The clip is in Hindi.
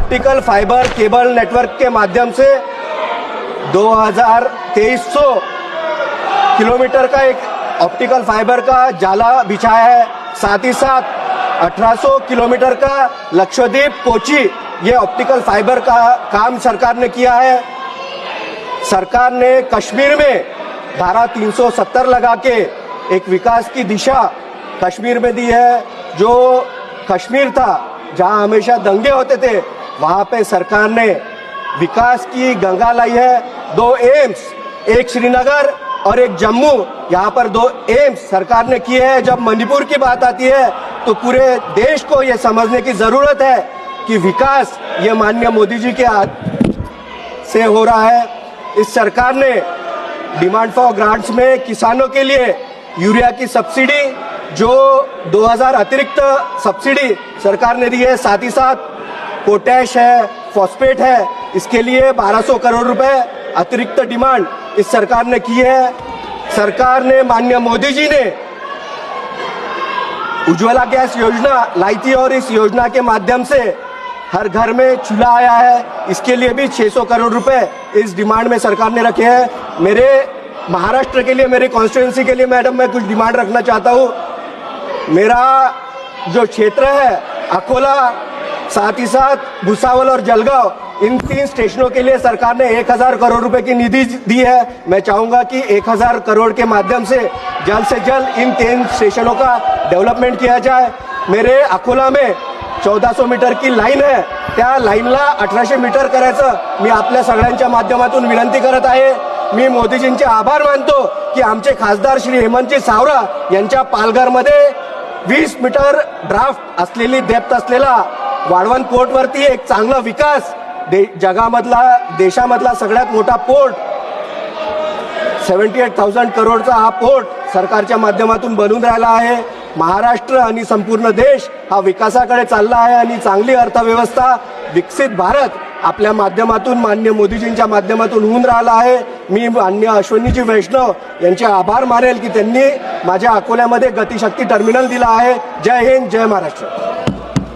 ऑप्टिकल फाइबर केबल नेटवर्क के माध्यम से 2300 किलोमीटर का एक ऑप्टिकल फाइबर का जाला बिछाया है। साथ ही साथ 1800 किलोमीटर का लक्षद्वीप कोची ये ऑप्टिकल फाइबर का काम सरकार ने किया है। सरकार ने कश्मीर में धारा 370 लगा के एक विकास की दिशा कश्मीर में दी है। जो कश्मीर था जहां हमेशा दंगे होते थे, वहां पे सरकार ने विकास की गंगा लाई है। 2 एम्स, एक श्रीनगर और एक जम्मू, यहाँ पर 2 एम्स सरकार ने किए हैं। जब मणिपुर की बात आती है तो पूरे देश को ये समझने की जरूरत है कि विकास ये माननीय मोदी जी के हाथ से हो रहा है। इस सरकार ने डिमांड फॉर ग्रांट्स में किसानों के लिए यूरिया की सब्सिडी जो 2000 अतिरिक्त सब्सिडी सरकार ने दी है। साथ ही साथ पोटैश है, फॉस्फेट है, इसके लिए 1200 करोड़ रुपए अतिरिक्त डिमांड इस सरकार ने की है। सरकार ने माननीय मोदी जी ने उज्ज्वला गैस योजना लाई थी और इस योजना के माध्यम से हर घर में चूल्हा आया है। इसके लिए भी 600 करोड़ रुपए इस डिमांड में सरकार ने रखे हैं। मेरे महाराष्ट्र के लिए, मेरे कॉन्स्टिट्यूंसी के लिए मैडम मैं कुछ डिमांड रखना चाहता हूँ। मेरा जो क्षेत्र है अकोला, साथ ही साथ भुसावल और जलगांव, इन 3 स्टेशनों के लिए सरकार ने 1000 करोड़ रुपए की निधि दी है। मैं चाहूंगा कि 1000 करोड़ के माध्यम से जल्द इन 3 स्टेशनों का डेव्हलपमेंट किया जाए। मेरे अकोला में 1400 मीटर की लाईन आहे, त्या लाईनला 1800 मीटर करायचं मी आपल्या सगळ्यांच्या माध्यमातून विनंती करत आहे। मी मोदीजींचे आभार मानतो की आमचे खासदार श्री हेमंतजी सावरा यांच्या पालघरमध्ये 20 मीटर ड्राफ्ट असलेली डेप्थ असलेला वाढवण पोर्टवरती एक चांगला विकास जगामधला, देशामधला सगळ्यात मोठा पोर्ट 78,000 करोडचा हा पोर्ट सरकारच्या माध्यमातून बनून राहिला आहे। महाराष्ट्र आणि संपूर्ण देश हा विकासाकडे चालला आहे आणि चांगली अर्थव्यवस्था, विकसित भारत आपल्या माध्यमातून माननीय मोदीजींच्या माध्यमातून होऊन राहिला आहे। मी माननीय अश्विनीजी वैष्णव यांचे आभार मानेल की त्यांनी माझ्या अकोल्यामध्ये गतिशक्ती टर्मिनल दिला आहे। जय हिंद, जय महाराष्ट्र।